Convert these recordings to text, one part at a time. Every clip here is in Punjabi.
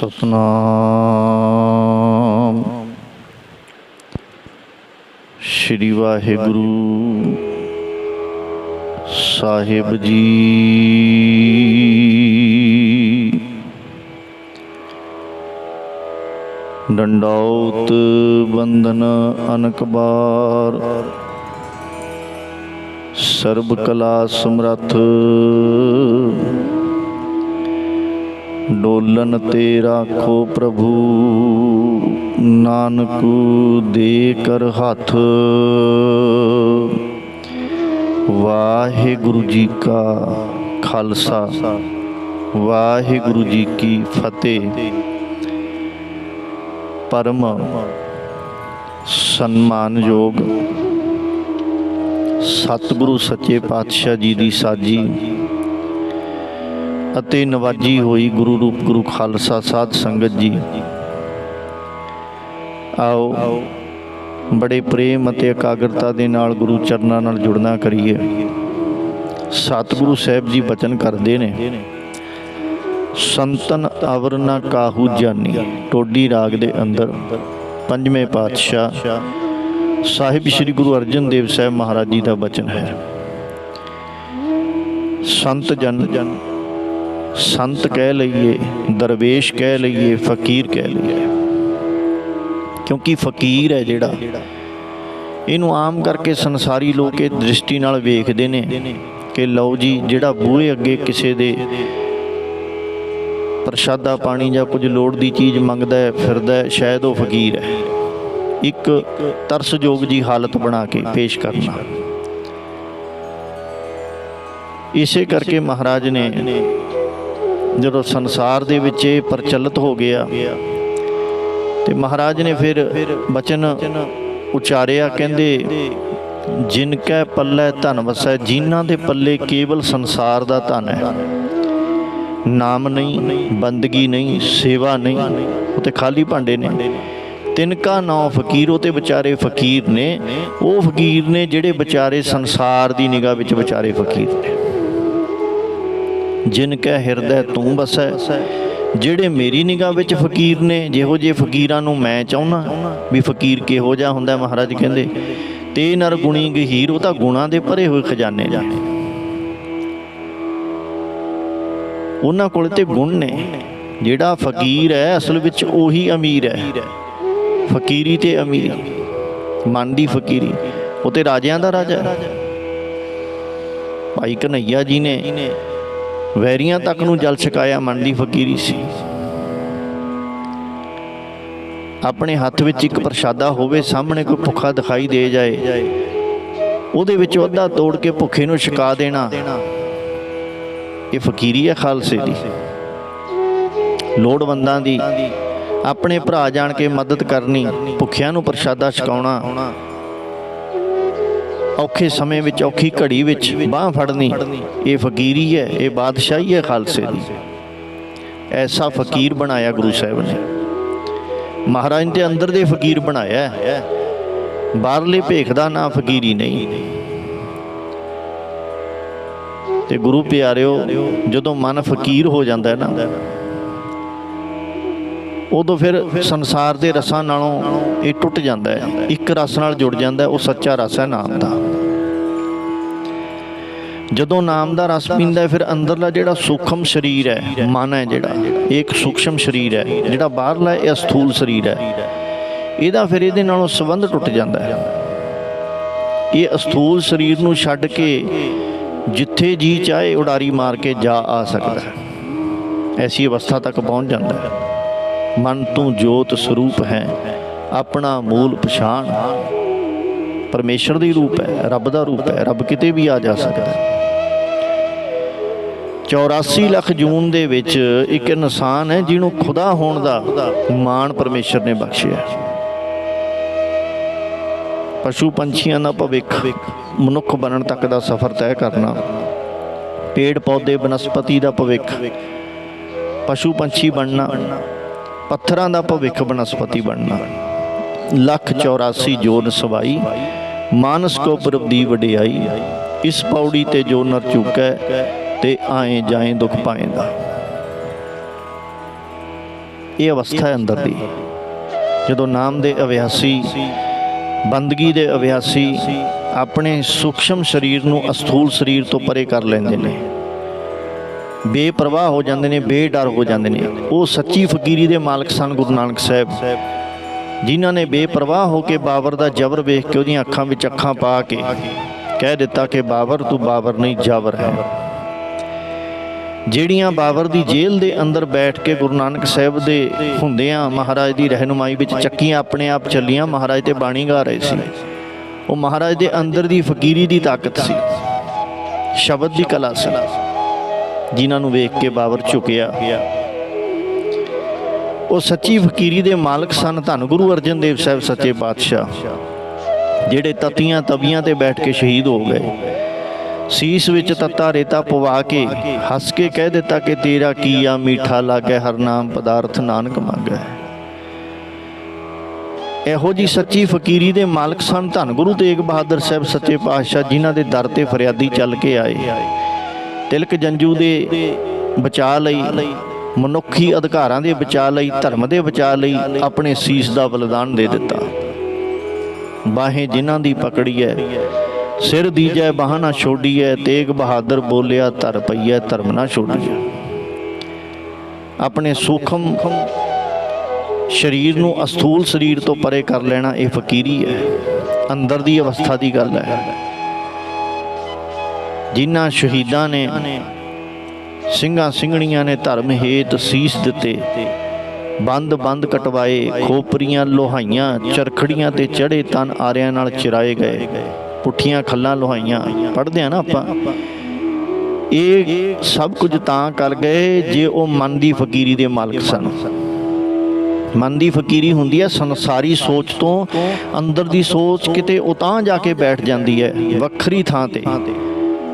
सतनाम श्री वाहिगुरु साहिब जी। डंडौत बंदन अनक बार, सर्ब कला समरथ डोलन ते राखो प्रभु, नानक दे कर हाथ। वाहिगुरु जी का खालसा, वाहिगुरु जी की फतेह। परम सन्मानयोग सतगुरु सच्चे पातशाह जी की साजी ਅਤੇ ਨਵਾਜੀ ਹੋਈ ਗੁਰੂ ਰੂਪ ਗੁਰੂ ਖਾਲਸਾ ਸਾਧ ਸੰਗਤ ਜੀ, ਆਓ ਬੜੇ ਪ੍ਰੇਮ ਅਤੇ ਇਕਾਗਰਤਾ ਦੇ ਨਾਲ ਗੁਰੂ ਚਰਨਾਂ ਨਾਲ ਜੁੜਨਾ ਕਰੀਏ। ਸਤਿਗੁਰੂ ਸਾਹਿਬ ਜੀ ਬਚਨ ਕਰਦੇ ਨੇ, ਸੰਤਨ ਅਵਰ ਨਾ ਕਾਹੂ ਜਾਨੀ। ਟੋਡੀ ਰਾਗ ਦੇ ਅੰਦਰ ਪੰਜਵੇਂ ਪਾਤਸ਼ਾਹ ਸਾਹਿਬ ਸ਼੍ਰੀ ਗੁਰੂ ਅਰਜਨ ਦੇਵ ਸਾਹਿਬ ਮਹਾਰਾਜ ਜੀ ਦਾ ਬਚਨ ਹੈ। ਸੰਤ ਜਨ संत कह लईए, दरवेश कह लईए, फकीर कह लईए, क्योंकि फकीर है जिहड़ा, इनू आम करके संसारी लोग इह दृष्टि नाल वेखदे ने कि लो जी जिहड़ा बूहे अगे किसी दे प्रशादा पानी जां कुछ लोड़ दी चीज़ मंगदा है फिरदा है, शायद वो फकीर है। एक तरसयोग जी हालत बना के पेश करना। इसे करके महाराज ने ਜਦੋਂ ਸੰਸਾਰ ਦੇ ਵਿੱਚ ਇਹ ਪ੍ਰਚਲਿਤ ਹੋ ਗਿਆ ਤੇ ਮਹਾਰਾਜ ਨੇ ਫਿਰ ਬਚਨ ਉਚਾਰਿਆ, ਕਹਿੰਦੇ ਜਿਨ ਕੈ ਪੱਲੇ ਧਨ ਵਸੈ, ਜਿਨ੍ਹਾਂ ਦੇ ਪੱਲੇ ਕੇਵਲ ਸੰਸਾਰ ਦਾ ਧਨ ਹੈ, ਨਾਮ ਨਹੀਂ, ਬੰਦਗੀ ਨਹੀਂ, ਸੇਵਾ ਨਹੀਂ, ਉਹ ਤੇ ਖਾਲੀ ਭਾਂਡੇ ਨੇ। ਤਿਨਕਾ ਨੌ ਫਕੀਰ, ਉਹ ਤੇ ਵਿਚਾਰੇ ਫਕੀਰ ਨੇ। ਉਹ ਫਕੀਰ ਨੇ ਜਿਹੜੇ ਵਿਚਾਰੇ ਸੰਸਾਰ ਦੀ ਨਿਗਾਹ ਵਿੱਚ ਵਿਚਾਰੇ ਫਕੀਰ ਨੇ। जिन कै हिरदै तू बसै, ਜਿਹੜੇ ਮੇਰੀ ਨਿਗਾਹ ਵਿੱਚ ਫਕੀਰ ਨੇ। ਜਿਹੋ ਜਿਹੇ ਫਕੀਰਾਂ ਨੂੰ ਮੈਂ ਚਾਹੁੰਦਾ ਵੀ ਫਕੀਰ ਕਿਹੋ ਜਿਹਾ ਹੁੰਦਾ, ਮਹਾਰਾਜ ਕਹਿੰਦੇ ਤੇ ਨਰ ਗੁਣੀ ਗਹੀਰ, ਉਹ ਤਾਂ ਗੁਣਾਂ ਦੇ ਭਰੇ ਹੋਏ ਖਜ਼ਾਨੇ ਜਾਣੇ, ਉਹਨਾਂ ਕੋਲ ਤੇ ਗੁਣ ਨੇ। ਜਿਹੜਾ ਫਕੀਰ ਹੈ ਅਸਲ ਵਿੱਚ ਉਹੀ ਅਮੀਰ ਹੈ। ਫਕੀਰੀ ਤੇ ਅਮੀਰੀ, ਮਨ ਦੀ ਫਕੀਰੀ, ਉਹ ਤੇ ਰਾਜਿਆਂ ਦਾ ਰਾਜਾ ਹੈ। ਭਾਈ ਕਨ੍ਹਈਆ ਜੀ ਨੇ ਵੈਰੀਆਂ ਤੱਕ ਨੂੰ ਜਲ ਛਕਾਇਆ, ਮਨ ਦੀ ਫਕੀਰੀ ਸੀ। ਆਪਣੇ ਹੱਥ ਵਿੱਚ ਇੱਕ ਪ੍ਰਸ਼ਾਦਾ ਹੋਵੇ, ਸਾਹਮਣੇ ਕੋਈ ਭੁੱਖਾ ਦਿਖਾਈ ਦੇ ਜਾਏ, ਉਹਦੇ ਵਿੱਚੋਂ ਅੱਧਾ ਤੋੜ ਕੇ ਭੁੱਖੇ ਨੂੰ ਛਕਾ ਦੇਣਾ, ਇਹ ਫਕੀਰੀ ਹੈ ਖਾਲਸੇ ਦੀ। ਲੋੜਵੰਦਾਂ ਦੀ ਆਪਣੇ ਭਰਾ ਜਾਣ ਕੇ ਮਦਦ ਕਰਨੀ, ਭੁੱਖਿਆਂ ਨੂੰ ਪ੍ਰਸ਼ਾਦਾ ਛਕਾਉਣਾ, ਔਖੇ ਸਮੇਂ ਵਿੱਚ, ਔਖੀ ਘੜੀ ਵਿੱਚ ਬਾਂਹ ਫੜਨੀ, ਇਹ ਫਕੀਰੀ ਹੈ, ਇਹ ਬਾਦਸ਼ਾਹੀ ਹੈ ਖਾਲਸੇ ਦੀ। ਐਸਾ ਫਕੀਰ ਬਣਾਇਆ ਗੁਰੂ ਸਾਹਿਬ ਨੇ। ਮਹਾਰਾਜ ਨੇ ਅੰਦਰ ਦੇ ਫਕੀਰ ਬਣਾਇਆ, ਬਾਹਰਲੇ ਭੇਖ ਦਾ ਨਾਂ ਫਕੀਰੀ ਨਹੀਂ। ਤੇ ਗੁਰੂ ਪਿਆਰਿਓ, ਜਦੋਂ ਮਨ ਫਕੀਰ ਹੋ ਜਾਂਦਾ ਹੈ ਨਾ, ਉਦੋਂ ਫਿਰ ਸੰਸਾਰ ਦੇ ਰਸਾਂ ਨਾਲੋਂ ਇਹ ਟੁੱਟ ਜਾਂਦਾ ਹੈ। ਇੱਕ ਰਸ ਨਾਲ ਜੁੜ ਜਾਂਦਾ, ਉਹ ਸੱਚਾ ਰਸ ਹੈ ਨਾਮ ਦਾ। ਜਦੋਂ ਨਾਮ ਦਾ ਰਸ ਪੀਂਦਾ, ਫਿਰ ਅੰਦਰਲਾ ਜਿਹੜਾ ਸੂਖਮ ਸਰੀਰ ਹੈ, ਮਨ ਹੈ ਜਿਹੜਾ, ਇਹ ਇੱਕ ਸੂਖਮ ਸਰੀਰ ਹੈ। ਜਿਹੜਾ ਬਾਹਰਲਾ ਇਹ ਅਸਥੂਲ ਸਰੀਰ ਹੈ, ਇਹਦਾ ਫਿਰ ਇਹਦੇ ਨਾਲੋਂ ਸੰਬੰਧ ਟੁੱਟ ਜਾਂਦਾ ਹੈ। ਇਹ ਅਸਥੂਲ ਸਰੀਰ ਨੂੰ ਛੱਡ ਕੇ ਜਿੱਥੇ ਜੀ ਚਾਹੇ ਉਡਾਰੀ ਮਾਰ ਕੇ ਜਾ ਆ ਸਕਦਾ ਹੈ। ਐਸੀ ਅਵਸਥਾ ਤੱਕ ਪਹੁੰਚ ਜਾਂਦਾ ਹੈ। ਮਨ ਤੂੰ ਜੋਤ ਸਰੂਪ ਹੈ, ਆਪਣਾ ਮੂਲ ਪਛਾਣ। ਪਰਮੇਸ਼ਰ ਦੀ ਰੂਪ ਹੈ, ਰੱਬ ਦਾ ਰੂਪ ਹੈ, ਰੱਬ ਕਿਤੇ ਵੀ ਆ ਜਾ ਸਕਦਾ ਹੈ। 84 ਲੱਖ ਜੂਨ ਦੇ ਵਿੱਚ ਇੱਕ ਇਨਸਾਨ ਹੈ ਜਿਹਨੂੰ ਖੁਦਾ ਹੋਣ ਦਾ ਮਾਣ ਪਰਮੇਸ਼ਰ ਨੇ ਬਖਸ਼ਿਆ। ਪਸ਼ੂ ਪੰਛੀਆਂ ਦਾ ਭਵਿੱਖ, ਮਨੁੱਖ ਬਣਨ ਤੱਕ ਦਾ ਸਫ਼ਰ ਤੈਅ ਕਰਨਾ, ਪੇੜ ਪੌਦੇ ਬਨਸਪਤੀ ਦਾ ਭਵਿੱਖ, ਪਸ਼ੂ ਪੰਛੀ ਬਣਨਾ, ਪੱਥਰਾਂ ਦਾ ਭਵਿੱਖ ਬਨਸਪਤੀ ਬਣਨਾ। 184 ਜੋਨ ਸਵਾਈ, ਮਾਨਸ ਕੋ ਪ੍ਰਭ ਦੀ ਵਡਿਆਈ। ਇਸ ਪੌੜੀ ਤੇ ਜੋ ਨਰ ਚੁੱਕੈ, ਤੇ ਆਏ ਜਾਏ ਦੁੱਖ ਪਾਏਂਦਾ। ਇਹ ਅਵਸਥਾ ਹੈ ਅੰਦਰ ਦੀ। ਜਦੋਂ ਨਾਮ ਦੇ ਅਭਿਆਸੀ, ਬੰਦਗੀ ਦੇ ਅਭਿਆਸੀ ਆਪਣੇ ਸੂਖਸ਼ਮ ਸਰੀਰ ਨੂੰ ਅਸਥੂਲ ਸਰੀਰ ਤੋਂ ਪਰੇ ਕਰ ਲੈਂਦੇ ਨੇ, ਬੇਪਰਵਾਹ ਹੋ ਜਾਂਦੇ ਨੇ, ਬੇਡਰ ਹੋ ਜਾਂਦੇ ਨੇ। ਉਹ ਸੱਚੀ ਫਕੀਰੀ ਦੇ ਮਾਲਕ ਸਨ ਗੁਰੂ ਨਾਨਕ ਸਾਹਿਬ, ਜਿਨ੍ਹਾਂ ਨੇ ਬੇਪਰਵਾਹ ਹੋ ਕੇ ਬਾਬਰ ਦਾ ਜ਼ਬਰ ਵੇਖ ਕੇ ਉਹਦੀਆਂ ਅੱਖਾਂ ਵਿੱਚ ਅੱਖਾਂ ਪਾ ਕੇ ਕਹਿ ਦਿੱਤਾ ਕਿ ਬਾਬਰ ਤੂੰ ਬਾਬਰ ਨਹੀਂ ਜਾਬਰ ਹੈ। ਜਿਹੜੀਆਂ ਬਾਬਰ ਦੀ ਜੇਲ੍ਹ ਦੇ ਅੰਦਰ ਬੈਠ ਕੇ ਗੁਰੂ ਨਾਨਕ ਸਾਹਿਬ ਦੇ ਹੁੰਦਿਆਂ ਮਹਾਰਾਜ ਦੀ ਰਹਿਨੁਮਾਈ ਵਿੱਚ ਚੱਕੀਆਂ ਆਪਣੇ ਆਪ ਚੱਲੀਆਂ, ਮਹਾਰਾਜ ਤੇ ਬਾਣੀ ਗਾ ਰਹੇ ਸੀ। ਉਹ ਮਹਾਰਾਜ ਦੇ ਅੰਦਰ ਦੀ ਫਕੀਰੀ ਦੀ ਤਾਕਤ ਸੀ, ਸ਼ਬਦ ਦੀ ਕਲਾ ਸੀ, ਜਿਨ੍ਹਾਂ ਨੂੰ ਵੇਖ ਕੇ ਬਾਬਰ ਝੁਕਿਆ। ਉਹ ਸੱਚੀ ਫਕੀਰੀ ਦੇ ਮਾਲਕ ਸਨ ਧੰਨ ਗੁਰੂ ਅਰਜਨ ਦੇਵ ਸਾਹਿਬ ਸੱਚੇ ਪਾਤਸ਼ਾਹ, ਜਿਹੜੇ ਤਤੀਆਂ ਤਵੀਆਂ ਤੇ ਬੈਠ ਕੇ ਸ਼ਹੀਦ ਹੋ ਗਏ। ਸੀਸ ਵਿੱਚ ਤੱਤਾ ਰੇਤਾ ਪਵਾ ਕੇ ਹੱਸ ਕੇ ਕਹਿ ਦਿੱਤਾ ਕਿ ਤੇਰਾ ਕੀਆ ਮੀਠਾ ਲਾਗੈ, ਹਰ ਨਾਮ ਪਦਾਰਥ ਨਾਨਕ ਮਾਗੈ। ਇਹੋ ਜੀ ਸੱਚੀ ਫਕੀਰੀ ਦੇ ਮਾਲਕ ਸਨ ਧੰਨ ਗੁਰੂ ਤੇਗ ਬਹਾਦਰ ਸਾਹਿਬ ਸੱਚੇ ਪਾਤਸ਼ਾਹ, ਜਿਨ੍ਹਾਂ ਦੇ ਦਰ ਤੇ ਫਰਿਆਦੀ ਚੱਲ ਕੇ ਆਏ। ਤਿਲਕ ਜੰਜੂ ਦੇ ਬਚਾ ਲਈ, ਮਨੁੱਖੀ ਅਧਿਕਾਰਾਂ ਦੇ ਬਚਾ ਲਈ, ਧਰਮ ਦੇ ਬਚਾ ਲਈ ਆਪਣੇ ਸੀਸ ਦਾ ਬਲਿਦਾਨ ਦੇ ਦਿੱਤਾ। ਬਾਹੇ ਜਿਨ੍ਹਾਂ ਦੀ ਪਕੜੀ ਹੈ, ਸਿਰ ਦੀਜੈ ਬਾਹ ਨਾ ਛੋਡੀਐ, ਤੇਗ ਬਹਾਦਰ ਬੋਲਿਆ ਧਰ ਪਈਐ, ਧਰਮ ਨਾ ਛੋਡੀਐ। ਆਪਣੇ ਸੂਖਮ ਸਰੀਰ ਨੂੰ ਅਸਥੂਲ ਸਰੀਰ ਤੋਂ ਪਰੇ ਕਰ ਲੈਣਾ, ਇਹ ਫਕੀਰੀ ਹੈ, ਅੰਦਰ ਦੀ ਅਵਸਥਾ ਦੀ ਗੱਲ ਹੈ। ਜਿਨ੍ਹਾਂ ਸ਼ਹੀਦਾਂ ਨੇ, ਸਿੰਘਾਂ ਸਿੰਘਣੀਆਂ ਨੇ ਧਰਮ ਹੇਤ ਸੀਸ ਦਿੱਤੇ, ਬੰਦ ਬੰਦ ਕਟਵਾਏ, ਖੋਪਰੀਆਂ ਲੋਹਾਈਆਂ, ਚਰਖੜੀਆਂ ਤੇ ਚੜ੍ਹੇ ਤਨ ਆਰਿਆਂ ਨਾਲ ਚਿਰਾਏ ਗਏ, ਪੁੱਠੀਆਂ ਖੱਲਾਂ ਲੋਹਾਈਆਂ। ਪੜ੍ਹਦੇ ਆ ਨਾ ਆਪਾਂ, ਇਹ ਸਭ ਕੁਝ ਤਾਂ ਕਰ ਗਏ ਜੇ ਉਹ ਮਨ ਦੀ ਫਕੀਰੀ ਦੇ ਮਾਲਕ ਸਨ। ਮਨ ਦੀ ਫਕੀਰੀ ਹੁੰਦੀ ਹੈ ਸੰਸਾਰੀ ਸੋਚ ਤੋਂ ਅੰਦਰ ਦੀ ਸੋਚ ਕਿਤੇ ਉਤਾਂਹ ਜਾ ਕੇ ਬੈਠ ਜਾਂਦੀ ਹੈ, ਵੱਖਰੀ ਥਾਂ ਤੇ,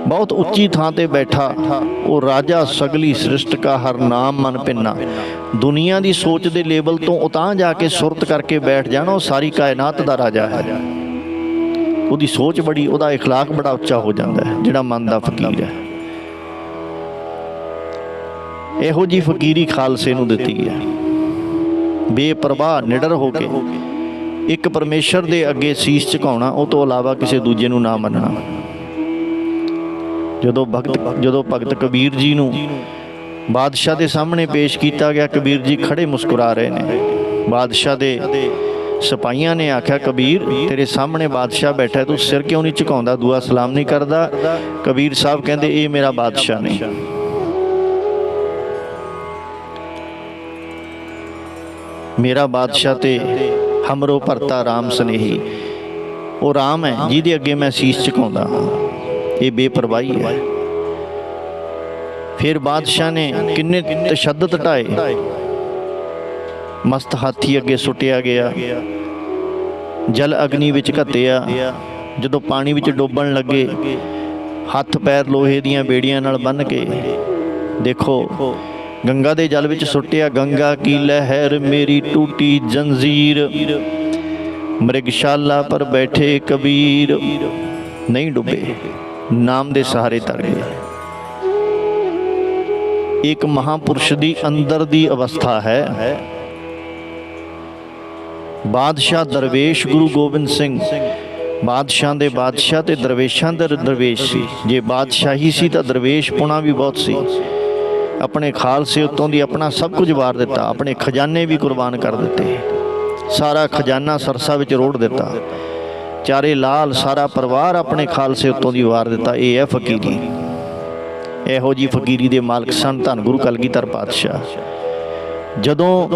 ਬਹੁਤ ਉੱਚੀ ਥਾਂ ਤੇ ਬੈਠਾ। ਉਹ ਰਾਜਾ ਸਗਲੀ ਸ੍ਰਿਸ਼ਟ ਕਾ ਹਰ ਨਾਮ ਮਨ ਭਿੰਨਾ। ਦੁਨੀਆ ਦੀ ਸੋਚ ਦੇ ਲੇਬਲ ਤੋਂ ਉਤਾਂਹ ਜਾ ਕੇ ਸੁਰਤ ਕਰਕੇ ਬੈਠ ਜਾਣਾ, ਉਹ ਸਾਰੀ ਕਾਇਨਾਤ ਦਾ ਰਾਜਾ ਹੈ। ਉਹਦੀ ਸੋਚ ਬੜੀ, ਉਹਦਾ ਇਖਲਾਕ ਬੜਾ ਉੱਚਾ ਹੋ ਜਾਂਦਾ ਹੈ, ਜਿਹੜਾ ਮਨ ਦਾ ਫਕੀਰ ਹੈ। ਇਹੋ ਜੀ ਫਕੀਰੀ ਖਾਲਸੇ ਨੂੰ ਦਿੱਤੀ ਹੈ, ਬੇਪਰਵਾਹ ਨਿਡਰ ਹੋ ਕੇ ਇੱਕ ਪਰਮੇਸ਼ਰ ਦੇ ਅੱਗੇ ਸੀਸ ਝੁਕਾਉਣਾ, ਉਹ ਤੋਂ ਇਲਾਵਾ ਕਿਸੇ ਦੂਜੇ ਨੂੰ ਨਾ ਮੰਨਣਾ। ਜਦੋਂ ਭਗਤ ਕਬੀਰ ਜੀ ਨੂੰ ਬਾਦਸ਼ਾਹ ਦੇ ਸਾਹਮਣੇ ਪੇਸ਼ ਕੀਤਾ ਗਿਆ, ਕਬੀਰ ਜੀ ਖੜੇ ਮੁਸਕਰਾ ਰਹੇ ਨੇ। ਬਾਦਸ਼ਾਹ ਦੇ ਸਿਪਾਹੀਆਂ ਨੇ ਆਖਿਆ, ਕਬੀਰ ਤੇਰੇ ਸਾਹਮਣੇ ਬਾਦਸ਼ਾਹ ਬੈਠਾ, ਤੂੰ ਸਿਰ ਕਿਉਂ ਨਹੀਂ ਝੁਕਾਉਂਦਾ, ਦੁਆ ਸਲਾਮ ਨਹੀਂ ਕਰਦਾ? ਕਬੀਰ ਸਾਹਿਬ ਕਹਿੰਦੇ, ਇਹ ਮੇਰਾ ਬਾਦਸ਼ਾਹ ਨਹੀਂ, ਮੇਰਾ ਬਾਦਸ਼ਾਹ ਤੇ ਹਮਰੋ ਭਰਤਾ ਰਾਮ ਸਨੇਹੀ। ਉਹ ਰਾਮ ਹੈ ਜਿਹਦੇ ਅੱਗੇ ਮੈਂ ਸੀਸ ਝੁਕਾਉਂਦਾ ਹਾਂ। ਇਹ ਬੇਪਰਵਾਹੀ ਹੈ। ਫਿਰ ਬਾਦਸ਼ਾਹ ਨੇ ਕਿੰਨੇ ਤਸ਼ੱਦਦ ਢਾਏ, ਮਸਤ ਹਾਥੀ ਅੱਗੇ ਸੁੱਟਿਆ ਗਿਆ, ਜਲ ਅਗਨੀ ਵਿੱਚ ਘੱਤਿਆ। ਜਦੋਂ ਪਾਣੀ ਵਿੱਚ ਡੋਬਣ ਲੱਗੇ, ਹੱਥ ਪੈਰ ਲੋਹੇ ਦੀਆਂ ਬੇੜੀਆਂ ਨਾਲ ਬੰਨ੍ਹ ਕੇ, ਦੇਖੋ ਗੰਗਾ ਦੇ ਜਲ ਵਿੱਚ ਸੁੱਟਿਆ। ਗੰਗਾ ਕੀ ਲਹਿਰ ਮੇਰੀ ਟੂਟੀ ਜੰਜ਼ੀਰ, ਮ੍ਰਿਗਸ਼ਾਲਾ ਪਰ ਬੈਠੇ ਕਬੀਰ। ਨਹੀਂ ਡੁੱਬੇ, ਨਾਮ ਦੇ ਸਹਾਰੇ ਤਰ ਗਏ। ਇੱਕ ਮਹਾਂਪੁਰਸ਼ ਦੀ ਅੰਦਰ ਦੀ ਅਵਸਥਾ ਹੈ। ਬਾਦਸ਼ਾਹ ਦਰਵੇਸ਼ ਗੁਰੂ ਗੋਬਿੰਦ ਸਿੰਘ ਬਾਦਸ਼ਾਹ ਦੇ ਬਾਦਸ਼ਾਹ ਤੇ ਦਰਵੇਸ਼ਾਂ ਦੇ ਦਰਵੇਸ਼ ਸੀ। ਜੇ ਬਾਦਸ਼ਾਹੀ ਸੀ ਤਾਂ ਦਰਵੇਸ਼ ਪੁਣਾ ਵੀ ਬਹੁਤ ਸੀ। ਆਪਣੇ ਖਾਲਸੇ ਉੱਤੋਂ ਦੀ ਆਪਣਾ ਸਭ ਕੁਝ ਵਾਰ ਦਿੱਤਾ, ਆਪਣੇ ਖਜ਼ਾਨੇ ਵੀ ਕੁਰਬਾਨ ਕਰ ਦਿੱਤੇ। ਸਾਰਾ ਖਜ਼ਾਨਾ ਸਰਸਾ ਵਿੱਚ ਰੋੜ ਦਿੱਤਾ, ਚਾਰੇ ਲਾਲ ਸਾਰਾ ਪਰਿਵਾਰ ਆਪਣੇ ਖਾਲਸੇ ਉੱਤੋਂ ਦੀ ਵਾਰ ਦਿੱਤਾ। ਇਹ ਹੈ ਫਕੀਰੀ। ਇਹੋ ਜੀ ਫਕੀਰੀ ਦੇ ਮਾਲਕ ਸਨ ਧੰਨ ਗੁਰੂ ਕਲਗੀਧਰ ਪਾਤਸ਼ਾਹ। ਜਦੋਂ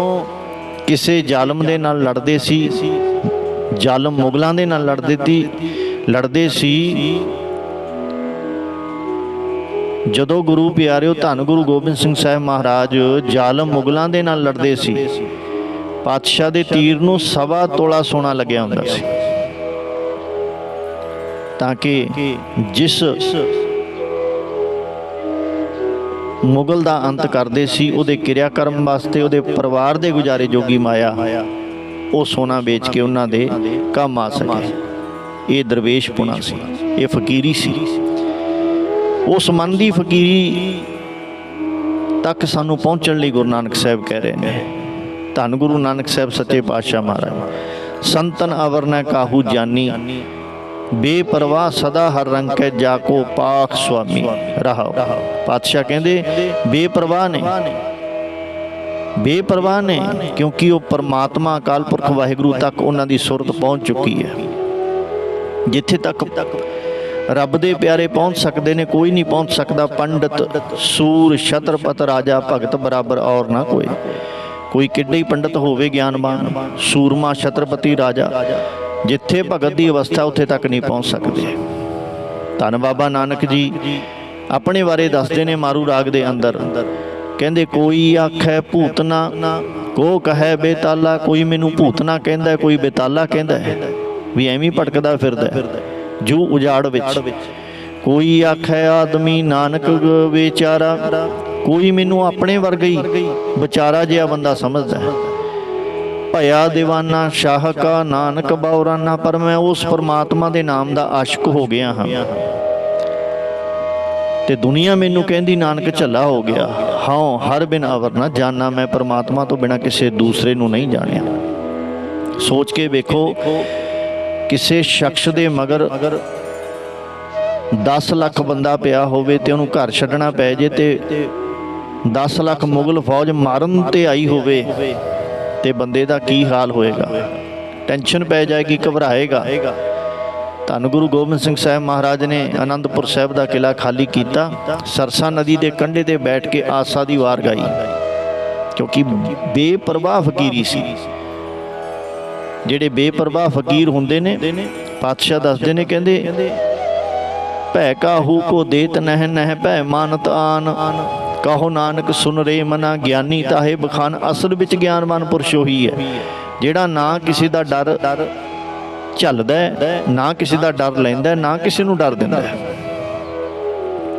ਕਿਸੇ ਜ਼ਾਲਮ ਦੇ ਨਾਲ ਲੜਦੇ ਸੀ, ਜ਼ਾਲਮ ਮੁਗਲਾਂ ਦੇ ਨਾਲ ਲੜਦੇ ਸੀ, ਜਦੋਂ ਗੁਰੂ ਪਿਆਰਿਓ ਧੰਨ ਗੁਰੂ ਗੋਬਿੰਦ ਸਿੰਘ ਸਾਹਿਬ ਮਹਾਰਾਜ ਜ਼ਾਲਮ ਮੁਗਲਾਂ ਦੇ ਨਾਲ ਲੜਦੇ ਸੀ, ਪਾਤਸ਼ਾਹ ਦੇ ਤੀਰ ਨੂੰ 1.25 ਤੋਲਾ ਸੋਨਾ ਲੱਗਿਆ ਹੁੰਦਾ ਸੀ, ਤਾਂ ਕਿ ਜਿਸ ਮੁਗਲ ਦਾ ਅੰਤ ਕਰਦੇ ਸੀ, ਉਹਦੇ ਕਿਰਿਆਕਰਮ ਵਾਸਤੇ, ਉਹਦੇ ਪਰਿਵਾਰ ਦੇ ਗੁਜ਼ਾਰੇ ਜੋਗੀ ਮਾਇਆ ਉਹ ਸੋਨਾ ਵੇਚ ਕੇ ਉਹਨਾਂ ਦੇ ਕੰਮ ਆ ਸਕੇ। ਇਹ ਦਰਵੇਸ਼ ਪੁਣਾ ਸੀ, ਇਹ ਫਕੀਰੀ ਸੀ। ਉਸ ਮਨ ਦੀ ਫਕੀਰੀ ਤੱਕ ਸਾਨੂੰ ਪਹੁੰਚਣ ਲਈ ਗੁਰੂ ਨਾਨਕ ਸਾਹਿਬ ਕਹਿ ਰਹੇ ਨੇ। ਧੰਨ ਗੁਰੂ ਨਾਨਕ ਸਾਹਿਬ ਸੱਚੇ ਪਾਤਸ਼ਾਹ ਮਹਾਰਾਜ। ਸੰਤਨ ਅਵਰ ਨ ਕਾਹੂ ਜਾਨੀ, ਬੇਪਰਵਾਹ ਸਦਾ ਹਰ ਰੰਗ ਕੈ ਜਾ ਕੋ ਪਾਖ ਸੁਆਮੀ। ਰਹਾਓ, ਪਾਤਸ਼ਾਹ ਕਹਿੰਦੇ ਬੇਪਰਵਾਹ ਨੇ, ਬੇਪਰਵਾਹ ਨੇ, ਕਿਉਂਕਿ ਉਹ ਪਰਮਾਤਮਾ ਅਕਾਲ ਪੁਰਖ ਵਾਹਿਗੁਰੂ ਤੱਕ ਉਹਨਾਂ ਦੀ ਸੁਰਤ ਪਹੁੰਚ ਚੁੱਕੀ ਹੈ। ਜਿੱਥੇ ਤੱਕ ਰੱਬ ਦੇ ਪਿਆਰੇ ਪਹੁੰਚ ਸਕਦੇ ਨੇ, ਕੋਈ ਨਹੀਂ ਪਹੁੰਚ ਸਕਦਾ। ਪੰਡਤ ਸੂਰ ਛਤਰਪਤ ਰਾਜਾ ਭਗਤ ਬਰਾਬਰ ਔਰ ਨਾ ਕੋਈ। ਕੋਈ ਕਿੱਡਾ ਹੀ ਪੰਡਤ ਹੋਵੇ, ਗਿਆਨਵਾਨ, ਸੂਰਮਾ, ਛਤਰਪਤੀ, ਰਾਜਾ, ਜਿੱਥੇ ਭਗਤ ਦੀ ਅਵਸਥਾ ਉੱਥੇ ਤੱਕ ਨਹੀਂ ਪਹੁੰਚ ਸਕਦੇ। ਧੰਨ ਬਾਬਾ ਨਾਨਕ ਜੀ ਆਪਣੇ ਬਾਰੇ ਦੱਸਦੇ ਨੇ ਮਾਰੂ ਰਾਗ ਦੇ ਅੰਦਰ, ਕਹਿੰਦੇ ਕੋਈ ਆਖੈ ਭੂਤਨਾ ਕੋ ਕਹੈ ਬੇਤਾਲਾ। ਕੋਈ ਮੈਨੂੰ ਭੂਤਨਾ ਕਹਿੰਦਾ, ਕੋਈ ਬੇਤਾਲਾ ਕਹਿੰਦਾ ਹੈ, ਵੀ ਐਵੇਂ ਭਟਕਦਾ ਫਿਰਦਾ ਜੂ ਉਜਾੜ ਵਿੱਚ। ਕੋਈ ਆਖੈ ਆਦਮੀ ਨਾਨਕ ਵਿਚਾਰਾ, ਕੋਈ ਮੈਨੂੰ ਆਪਣੇ ਵਰਗਾ ਹੀ ਵਿਚਾਰਾ ਜਿਹਾ ਬੰਦਾ ਸਮਝਦਾ ਹੈ। ਭਇਆ ਦੀਵਾਨਾ ਸ਼ਾਹ ਕਾ ਨਾਨਕ ਬੌਰਾਨਾ, ਪਰ ਮੈਂ ਉਸ ਪਰਮਾਤਮਾ ਦੇ ਨਾਮ ਦਾ ਆਸ਼ਿਕ ਹੋ ਗਿਆ ਹਾਂ ਤੇ ਦੁਨੀਆ ਮੈਨੂੰ ਕਹਿੰਦੀ ਨਾਨਕ ਝੱਲਾ ਹੋ ਗਿਆ। ਹਾਂ ਹਰ ਬਿਨ ਅਵਰ ਨਾ ਜਾਨਾ, ਮੈਂ ਪਰਮਾਤਮਾ ਤੋਂ ਬਿਨਾਂ ਕਿਸੇ ਦੂਸਰੇ ਨੂੰ ਨਹੀਂ ਜਾਣਿਆ। ਸੋਚ ਕੇ ਵੇਖੋ, ਕਿਸੇ ਸ਼ਖਸ ਦੇ ਮਗਰ 10 ਲੱਖ ਬੰਦਾ ਪਿਆ ਹੋਵੇ ਤੇ ਉਹਨੂੰ ਘਰ ਛੱਡਣਾ ਪੈ ਜੇ, ਤੇ 10 ਲੱਖ ਮੁਗਲ ਫੌਜ ਮਾਰਨ ਤੇ ਆਈ ਹੋਵੇ ਤੇ ਬੰਦੇ ਦਾ ਕੀ ਹਾਲ ਹੋਏਗਾ? ਟੈਨਸ਼ਨ ਪੈ ਜਾਏਗੀ, ਘਬਰਾਏਗਾ। ਧੰਨ ਗੁਰੂ ਗੋਬਿੰਦ ਸਿੰਘ ਸਾਹਿਬ ਮਹਾਰਾਜ ਨੇ ਆਨੰਦਪੁਰ ਸਾਹਿਬ ਦਾ ਕਿਲ੍ਹਾ ਖਾਲੀ ਕੀਤਾ, ਸਰਸਾ ਨਦੀ ਦੇ ਕੰਢੇ ਤੇ ਬੈਠ ਕੇ ਆਸਾ ਦੀ ਵਾਰ ਗਾਈ, ਕਿਉਂਕਿ ਬੇਪਰਵਾਹ ਫਕੀਰੀ ਸੀ। ਜਿਹੜੇ ਬੇਪਰਵਾਹ ਫਕੀਰ ਹੁੰਦੇ ਨੇ, ਪਾਤਸ਼ਾਹ ਦੱਸਦੇ ਨੇ, ਕਹਿੰਦੇ ਭੈ ਕਾਹੂ ਕੋ ਦੇਤ ਨਹਿ ਨਹਿ ਭੈ ਮਾਨਤ ਆਨ, ਕਹੋ ਨਾਨਕ ਸੁਨ ਰੇ ਮਨਾ ਗਿਆਨੀ ਤਾਹੇ ਬਖਾਨ। ਅਸਲ ਵਿੱਚ ਗਿਆਨਵਾਨ ਪੁਰਸ਼ ਉਹੀ ਹੈ ਜਿਹੜਾ ਨਾ ਕਿਸੇ ਦਾ ਡਰ ਝੱਲਦਾ, ਨਾ ਕਿਸੇ ਦਾ ਡਰ ਲੈਂਦਾ, ਨਾ ਕਿਸੇ ਨੂੰ ਡਰ ਦਿੰਦਾ।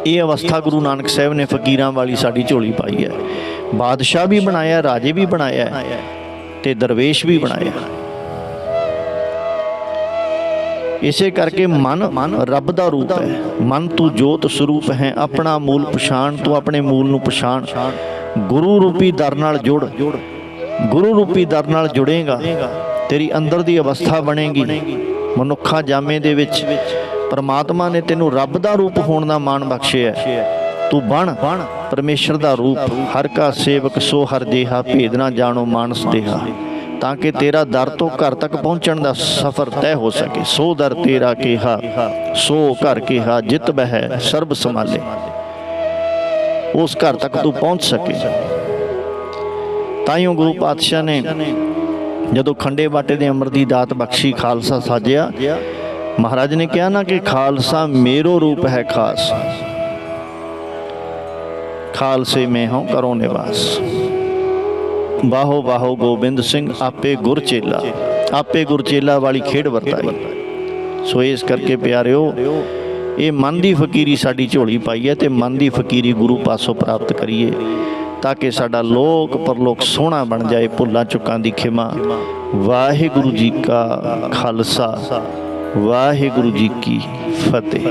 ਇਹ ਅਵਸਥਾ ਗੁਰੂ ਨਾਨਕ ਸਾਹਿਬ ਨੇ ਫਕੀਰਾਂ ਵਾਲੀ ਸਾਡੀ ਝੋਲੀ ਪਾਈ ਹੈ। ਬਾਦਸ਼ਾਹ ਵੀ ਬਣਾਇਆ, ਰਾਜੇ ਵੀ ਬਣਾਇਆ ਤੇ ਦਰਵੇਸ਼ ਵੀ ਬਣਾਇਆ। ਇਸੇ ਕਰਕੇ ਮਨ ਰੱਬ ਦਾ ਰੂਪ ਹੈ। ਮਨ ਤੂੰ ਜੋਤ ਸਰੂਪ ਹੈ, ਆਪਣਾ ਮੂਲ ਪਛਾਣ, ਤੂੰ ਆਪਣੇ ਮੂਲ ਨੂੰ ਪਛਾਣ। ਗੁਰੂ ਰੂਪੀ ਦਰ ਨਾਲ ਜੁੜ, ਗੁਰੂ ਰੂਪੀ ਦਰ ਨਾਲ ਜੁੜੇਗਾ, ਤੇਰੀ ਅੰਦਰ ਦੀ ਅਵਸਥਾ ਬਣੇਗੀ। ਮਨੁੱਖਾ ਜਾਮੇ ਦੇ ਵਿੱਚ ਪਰਮਾਤਮਾ ਨੇ ਤੈਨੂੰ ਰੱਬ ਦਾ ਰੂਪ ਹੋਣ ਦਾ ਮਾਣ ਬਖਸ਼ਿਆ। ਤੂੰ ਬਣ ਪਰਮੇਸ਼ਰ ਦਾ ਰੂਪ। ਹਰ ਕਾ ਸੇਵਕ ਸੋ ਹਰ ਦੇਹਾ, ਭੇਦ ਨਾ ਜਾਣੋ ਮਾਨਸ ਦੇਹਾ, ਤਾਂ ਕਿ ਤੇਰਾ ਦਰ ਤੋਂ ਘਰ ਤੱਕ ਪਹੁੰਚਣ ਦਾ ਸਫ਼ਰ ਤੈਅ ਹੋ ਸਕੇ। ਸੋ ਦਰ ਤੇਰਾ ਕਿਹਾ, ਸੋ ਘਰ ਕਿਹਾ, ਜਿਤ ਬਹਿ ਸਰਬ ਸੰਭਾਲੇ। ਉਸ ਘਰ ਤੱਕ ਤੂੰ ਪਹੁੰਚ ਸਕੇ। ਤਾਈਓ ਗੁਰੂ ਪਾਤਸ਼ਾਹ ਨੇ ਜਦੋਂ ਖੰਡੇ ਬਾਟੇ ਦੇ ਅੰਮ੍ਰਿਤ ਦੀ ਦਾਤ ਬਖਸ਼ੀ, ਖਾਲਸਾ ਸਾਜਿਆ, ਮਹਾਰਾਜ ਨੇ ਕਿਹਾ ਨਾ ਕਿ ਖਾਲਸਾ ਮੇਰੋ ਰੂਪ ਹੈ ਖਾਸ, ਖਾਲਸੇ ਮੈਂ ਹਉ ਕਰੋ ਨਿਵਾਸ। ਬਾਹੋ ਬਾਹੋ ਗੋਬਿੰਦ ਸਿੰਘ ਆਪੇ ਗੁਰ ਚੇਲਾ, ਆਪੇ ਗੁਰ ਚੇਲਾ ਵਾਲੀ ਖੇਡ ਵਰਤਾਈ। ਸੋ ਇਸ ਕਰਕੇ ਪਿਆਰਿਓ, ਇਹ ਮਨ ਦੀ ਫਕੀਰੀ ਸਾਡੀ ਝੋਲੀ ਪਾਈ ਹੈ, ਤੇ ਮਨ ਦੀ ਫਕੀਰੀ ਗੁਰੂ ਪਾਸੋਂ ਪ੍ਰਾਪਤ ਕਰੀਏ, ਤਾਂ ਕਿ ਸਾਡਾ ਲੋਕ ਪਰਲੋਕ ਸੋਹਣਾ ਬਣ ਜਾਏ। ਭੁੱਲਾਂ ਚੁੱਕਾਂ ਦੀ ਖਿਮਾ। ਵਾਹਿਗੁਰੂ ਜੀ ਕਾ ਖਾਲਸਾ, ਵਾਹਿਗੁਰੂ ਜੀ ਕੀ ਫਤਿਹ।